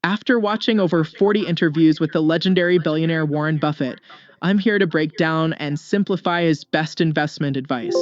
After watching over 40 interviews with the legendary billionaire Warren Buffett, I'm here to break down and simplify his best investment advice.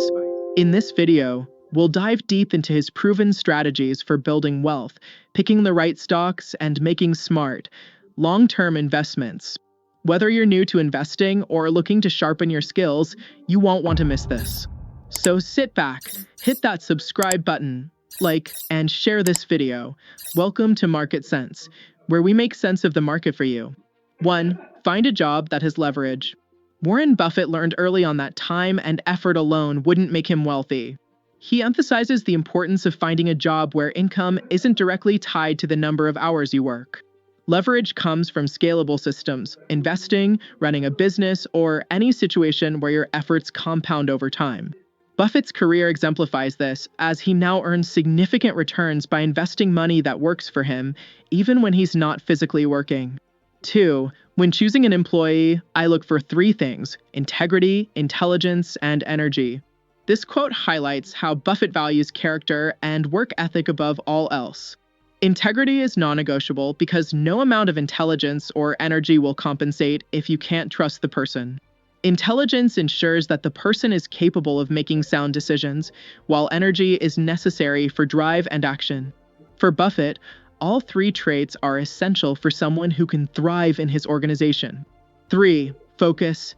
In this video, we'll dive deep into his proven strategies for building wealth, picking the right stocks, and making smart, long-term investments. Whether you're new to investing or looking to sharpen your skills, you won't want to miss this. So sit back, hit that subscribe button, like, and share this video. Welcome to Market Sense, where we make sense of the market for you. 1. Find a job that has leverage. Warren Buffett learned early on that time and effort alone wouldn't make him wealthy. He emphasizes the importance of finding a job where income isn't directly tied to the number of hours you work. Leverage comes from scalable systems, investing, running a business, or any situation where your efforts compound over time. Buffett's career exemplifies this, as he now earns significant returns by investing money that works for him, even when he's not physically working. 2. When choosing an employee, I look for 3 things: integrity, intelligence, and energy. This quote highlights how Buffett values character and work ethic above all else. Integrity is non-negotiable because no amount of intelligence or energy will compensate if you can't trust the person. Intelligence ensures that the person is capable of making sound decisions, while energy is necessary for drive and action. For Buffett, all 3 traits are essential for someone who can thrive in his organization. 3. Focus.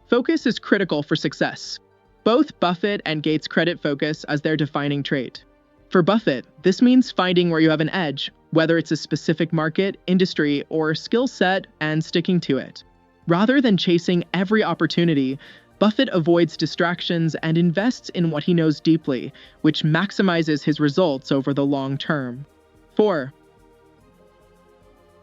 Focus is critical for success. Both Buffett and Gates credit focus as their defining trait. For Buffett, this means finding where you have an edge, whether it's a specific market, industry, or skill set, and sticking to it. Rather than chasing every opportunity, Buffett avoids distractions and invests in what he knows deeply, which maximizes his results over the long term. 4.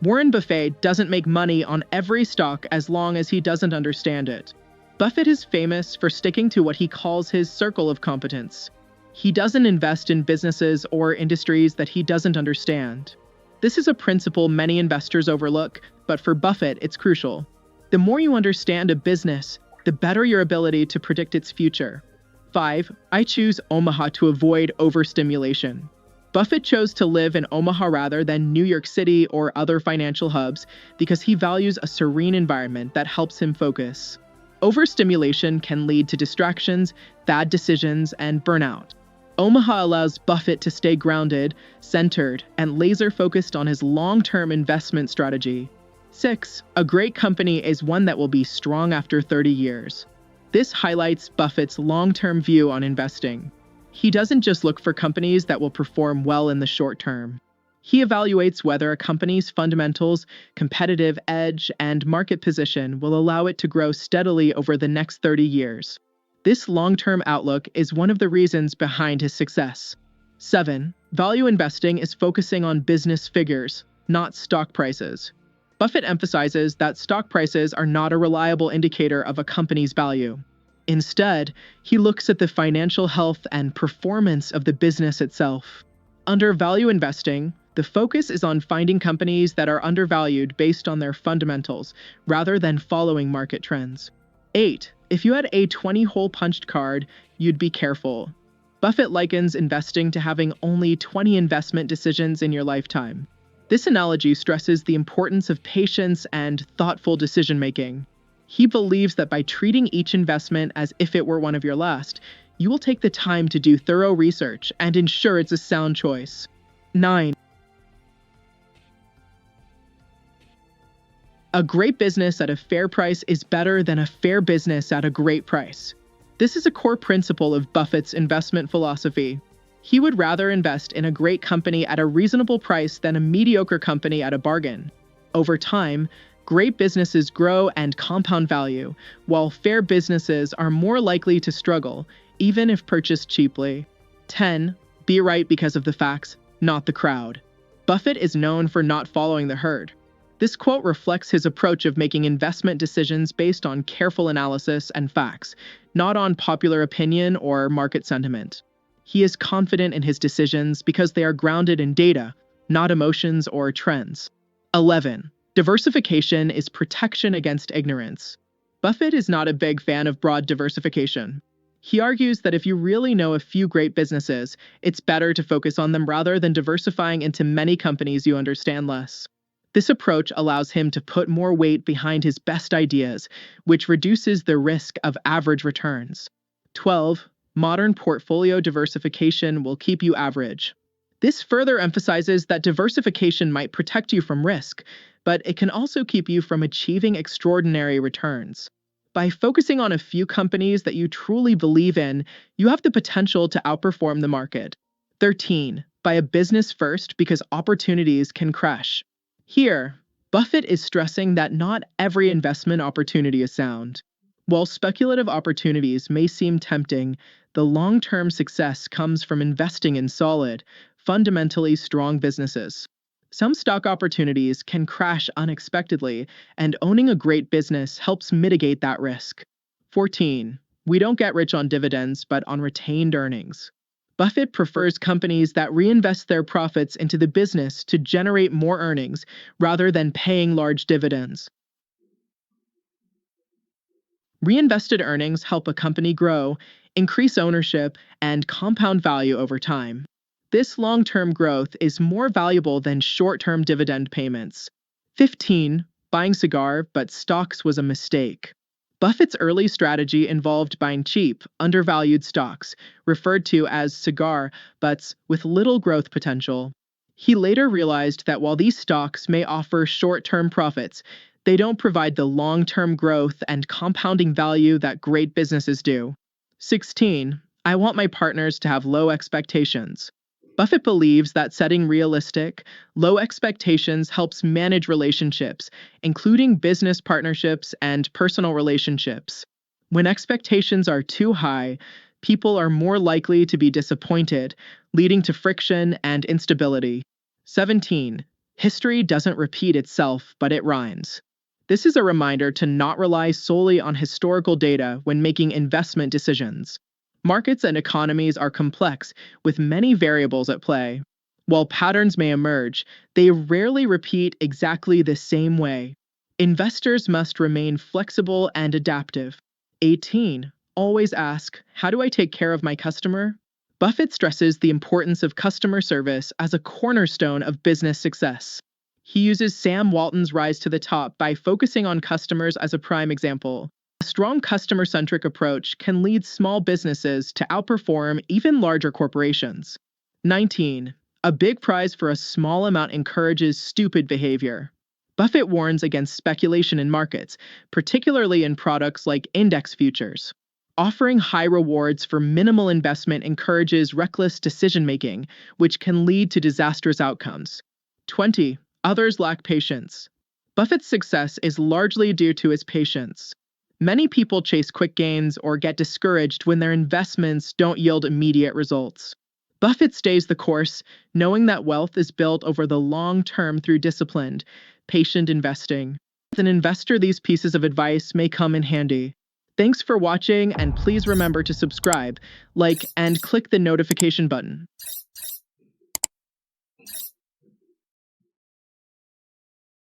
Warren Buffett doesn't make money on every stock as long as he doesn't understand it. Buffett is famous for sticking to what he calls his circle of competence. He doesn't invest in businesses or industries that he doesn't understand. This is a principle many investors overlook, but for Buffett, it's crucial. The more you understand a business, the better your ability to predict its future. 5. I choose Omaha to avoid overstimulation. Buffett chose to live in Omaha rather than New York City or other financial hubs because he values a serene environment that helps him focus. Overstimulation can lead to distractions, bad decisions, and burnout. Omaha allows Buffett to stay grounded, centered, and laser-focused on his long-term investment strategy. 6. A great company is one that will be strong after 30 years. This highlights Buffett's long-term view on investing. He doesn't just look for companies that will perform well in the short term. He evaluates whether a company's fundamentals, competitive edge, and market position will allow it to grow steadily over the next 30 years. This long-term outlook is one of the reasons behind his success. 7. Value investing is focusing on business figures, not stock prices. Buffett emphasizes that stock prices are not a reliable indicator of a company's value. Instead, he looks at the financial health and performance of the business itself. Under value investing, the focus is on finding companies that are undervalued based on their fundamentals, rather than following market trends. 8. If you had a 20-hole punched card, you'd be careful. Buffett likens investing to having only 20 investment decisions in your lifetime. This analogy stresses the importance of patience and thoughtful decision-making. He believes that by treating each investment as if it were one of your last, you will take the time to do thorough research and ensure it's a sound choice. 9. A great business at a fair price is better than a fair business at a great price. This is a core principle of Buffett's investment philosophy. He would rather invest in a great company at a reasonable price than a mediocre company at a bargain. Over time, great businesses grow and compound value, while fair businesses are more likely to struggle, even if purchased cheaply. 10. Be right because of the facts, not the crowd. Buffett is known for not following the herd. This quote reflects his approach of making investment decisions based on careful analysis and facts, not on popular opinion or market sentiment. He is confident in his decisions because they are grounded in data, not emotions or trends. 11. Diversification is protection against ignorance. Buffett is not a big fan of broad diversification. He argues that if you really know a few great businesses, it's better to focus on them rather than diversifying into many companies you understand less. This approach allows him to put more weight behind his best ideas, which reduces the risk of average returns. 12. Modern portfolio diversification will keep you average. This further emphasizes that diversification might protect you from risk, but it can also keep you from achieving extraordinary returns. By focusing on a few companies that you truly believe in, you have the potential to outperform the market. 13. Buy a business first because opportunities can crash. Here, Buffett is stressing that not every investment opportunity is sound. While speculative opportunities may seem tempting, the long-term success comes from investing in solid, fundamentally strong businesses. Some stock opportunities can crash unexpectedly, and owning a great business helps mitigate that risk. 14. We don't get rich on dividends, but on retained earnings. Buffett prefers companies that reinvest their profits into the business to generate more earnings rather than paying large dividends. Reinvested earnings help a company grow, increase ownership, and compound value over time. This long-term growth is more valuable than short-term dividend payments. 15. Buying cigar but stocks was a mistake. Buffett's early strategy involved buying cheap, undervalued stocks, referred to as cigar butts with little growth potential. He later realized that while these stocks may offer short-term profits, they don't provide the long-term growth and compounding value that great businesses do. 16. I want my partners to have low expectations. Buffett believes that setting realistic, low expectations helps manage relationships, including business partnerships and personal relationships. When expectations are too high, people are more likely to be disappointed, leading to friction and instability. 17. History doesn't repeat itself, but it rhymes. This is a reminder to not rely solely on historical data when making investment decisions. Markets and economies are complex, with many variables at play. While patterns may emerge, they rarely repeat exactly the same way. Investors must remain flexible and adaptive. 18. Always ask, how do I take care of my customer? Buffett stresses the importance of customer service as a cornerstone of business success. He uses Sam Walton's rise to the top by focusing on customers as a prime example. A strong customer-centric approach can lead small businesses to outperform even larger corporations. 19. A big prize for a small amount encourages stupid behavior. Buffett warns against speculation in markets, particularly in products like index futures. Offering high rewards for minimal investment encourages reckless decision-making, which can lead to disastrous outcomes. 20. Others lack patience. Buffett's success is largely due to his patience. Many people chase quick gains or get discouraged when their investments don't yield immediate results. Buffett stays the course, knowing that wealth is built over the long term through disciplined, patient investing. As an investor, these pieces of advice may come in handy. Thanks for watching, and please remember to subscribe, like, and click the notification button.